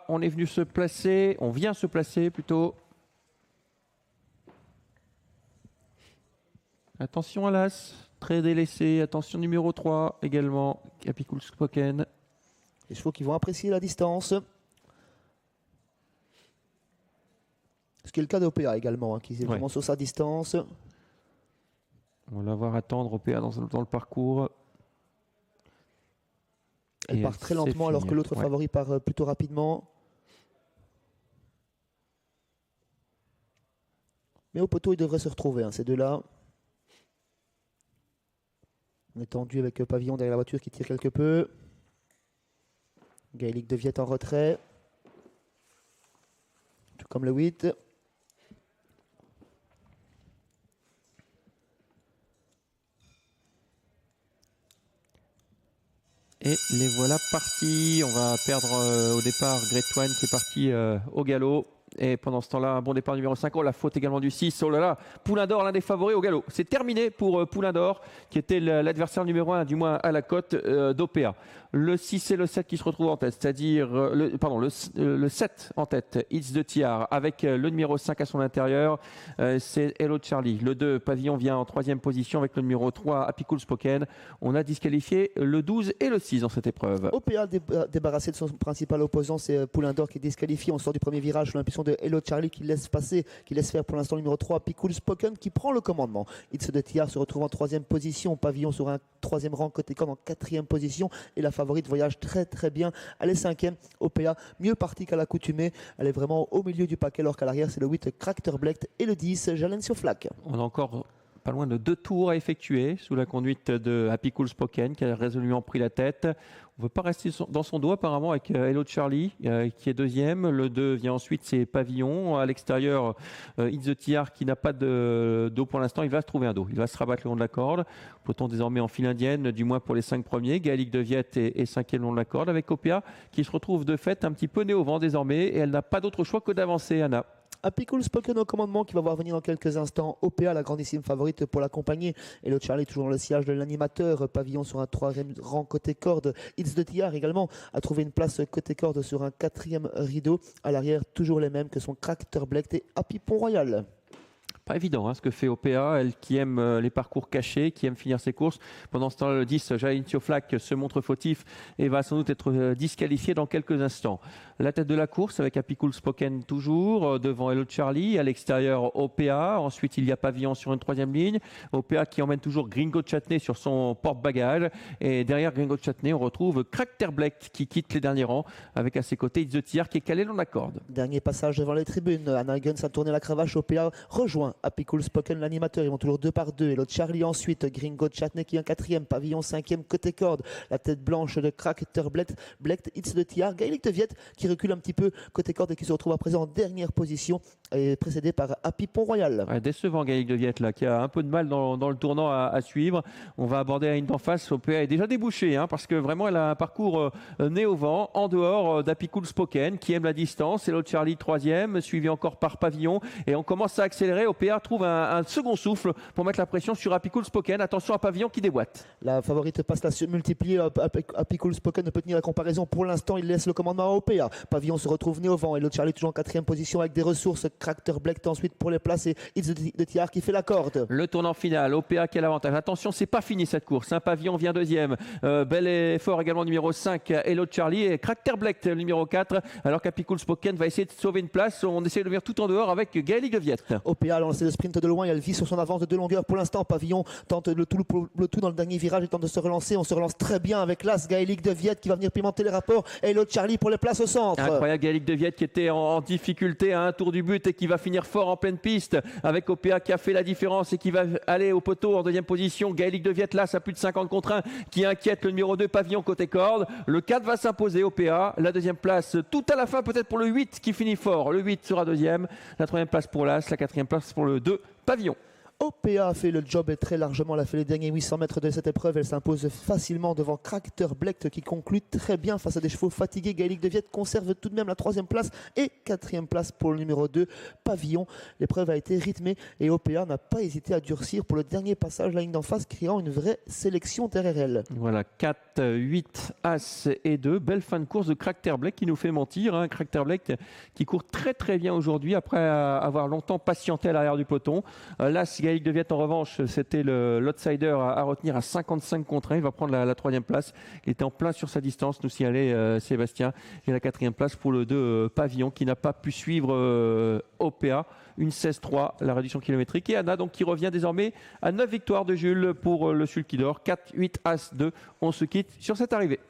on est venu se placer, on vient se placer plutôt. Attention à l'As, très délaissé. Attention numéro 3 également, Happy Cool Spoken. Les chevaux qui vont apprécier la distance. Ce qui est le cas d'OPA également, hein, qui est vraiment sur sa distance. On va la voir attendre OPA dans le parcours. Elle part très lentement alors que l'autre favori part plutôt rapidement. Mais au poteau, ils devraient se retrouver, hein, ces deux-là. On est tendu avec Pavillon derrière la voiture qui tire quelque peu. Gaëlic de Viette en retrait. Tout comme le 8. Et les voilà partis. On va perdre au départ Great One qui est parti au galop. Et pendant ce temps-là, un bon départ numéro 5. Oh, la faute également du 6. Oh là là, Poulain d'Or, l'un des favoris au galop. C'est terminé pour Poulain d'Or, qui était l'adversaire numéro 1, du moins à la cote d'OPA. Le 6 et le 7 qui se retrouvent en tête, c'est-à-dire le 7 en tête, It's de Tiar, avec le numéro 5 à son intérieur, c'est Hello Charlie. Le 2, Pavillon, vient en 3e position avec le numéro 3, Happy Cool Spoken. On a disqualifié le 12 et le 6 dans cette épreuve. OPA débarrassé de son principal opposant, c'est Poulain d'Or qui est disqualifié. On sort du premier virage sous l'impulsion de Hello Charlie qui laisse passer, qui laisse faire pour l'instant le numéro 3, Happy Cool Spoken, qui prend le commandement. It's de Tiar se retrouve en 3e position, Pavillon sur un 3e rang, côté corde en 4e position, et la favorite voyage très très bien. Elle est 5e, OPA, mieux partie qu'à l'accoutumée. Elle est vraiment au milieu du paquet, alors qu'à l'arrière c'est le 8, Crackter Blecht, et le 10, Jalen sur Flac. On a encore pas loin de 2 tours à effectuer sous la conduite de Happy Cool Spoken qui a résolument pris la tête. On ne veut pas rester dans son dos apparemment avec Hello Charlie qui est 2e. Le 2 vient ensuite, c'est Pavillon. À l'extérieur, It's the Tiar qui n'a pas de dos pour l'instant. Il va se trouver un dos. Il va se rabattre le long de la corde. Peloton désormais en file indienne, du moins pour les 5 premiers. Gaëlic de Viette est 5e le long de la corde avec OPA qui se retrouve de fait un petit peu nez au vent désormais. Et elle n'a pas d'autre choix que d'avancer, Anna. Happy Cool Spoken au commandement qui va voir venir dans quelques instants OPA, la grandissime favorite pour l'accompagner. Et le Charlie toujours dans le sillage de l'animateur. Pavillon sur un 3e rang côté corde. It's de Tiar également a trouvé une place côté corde sur un 4e rideau. À l'arrière, toujours les mêmes que son Crackter Blecht et Happy Pont-Royal. Pas évident hein, ce que fait OPA, elle qui aime les parcours cachés, qui aime finir ses courses. Pendant ce temps, le 10, Jain Flac se montre fautif et va sans doute être disqualifié dans quelques instants. La tête de la course avec Happy Cool Spoken toujours, devant Hello Charlie, à l'extérieur OPA. Ensuite, il y a Pavillon sur une 3e ligne. OPA qui emmène toujours Gringo Chatney sur son porte-bagages. Et derrière Gringo Chatney, on retrouve Crackter Blecht qui quitte les derniers rangs avec à ses côtés It's the Tiar qui est calé dans la corde. Dernier passage devant les tribunes. Anna Guns a tourné la cravache. OPA rejoint Happy Cool Spoken, l'animateur. Ils vont toujours 2 par 2. Et l'autre Charlie ensuite. Gringo Chatney qui est un 4e. Pavillon 5e côté corde. La tête blanche de Crackter Blecht, It's de Tiar. Gaëlic de Viette qui recule un petit peu côté corde et qui se retrouve à présent en dernière position. Et précédé par Happy Pont-Royal. Ouais, décevant Gaëlic de Viette là, qui a un peu de mal dans le tournant à suivre. On va aborder la ligne d'en face. OPA est déjà débouchée hein, parce que vraiment elle a un parcours nez au vent, en dehors d'Happy Cool Spoken qui aime la distance. Et l'autre Charlie 3e, suivi encore par Pavillon. Et on commence à accélérer. OPA trouve un second souffle pour mettre la pression sur Happy Cool Spoken. Attention à Pavillon qui déboîte. La favorite passe la multiplier. Happy Cool Spoken ne peut tenir la comparaison. Pour l'instant, il laisse le commandement à OPA. Pavillon se retrouve nez au vent. Et l'autre Charlie toujours en 4e position avec des ressources. Crackter Blecht ensuite pour les placer. It's de Tiar qui fait la corde. Le tournant final, OPA qui a l'avantage. Attention, c'est pas fini cette course. Pavillon vient 2e. Bel effort également numéro 5, Hello Charlie et Crackter Blecht numéro 4. Alors qu'Happy Cool Spoken va essayer de sauver une place. On essaie de venir tout en dehors avec Gaëlic de Viette. OPA a lancé le sprint de loin et elle vit sur son avance de 2 longueurs. Pour l'instant, Pavillon tente le tout dans le dernier virage et tente de se relancer. On se relance très bien avec l'As Gaëlic de Viette qui va venir pimenter les rapports. Et Hello Charlie pour les places au centre. Incroyable Gaëlic de Viette qui était en difficulté à un tour du but et qui va finir fort en pleine piste avec OPA qui a fait la différence et qui va aller au poteau en 2e position. Gaëlic de Viette là, ça plus de 50 contre 1 qui inquiète le numéro 2 Pavillon côté corde. Le 4 va s'imposer OPA. La 2e place tout à la fin peut-être pour le 8 qui finit fort. Le 8 sera 2e. La 3e place pour l'As. La 4e place pour le 2 Pavillon. OPA a fait le job et très largement. Elle a fait les derniers 800 mètres de cette épreuve. Elle s'impose facilement devant Crackter Blecht qui conclut très bien face à des chevaux fatigués. Gaëlic de Viette conserve tout de même la 3e place et 4e place pour le numéro 2, Pavillon. L'épreuve a été rythmée et OPA n'a pas hésité à durcir pour le dernier passage, la ligne d'en face, créant une vraie sélection derrière elle. Voilà, 4, 8, As et 2. Belle fin de course de Crackter Blecht qui nous fait mentir. Hein. Crackter Blecht qui court très très bien aujourd'hui après avoir longtemps patienté à l'arrière du peloton. L'As Gaëlic de Viette en revanche, c'était l'outsider à retenir à 55 contre 1. Il va prendre la 3e place. Il était en plein sur sa distance, nous signalait Sébastien. Et la 4e place pour le 2 Pavillon qui n'a pas pu suivre OPA. Une 16-3, la réduction kilométrique. Et Anna donc qui revient désormais à 9 victoires de Jules pour le Sulky d'Or. 4, 8, As, 2. On se quitte sur cette arrivée.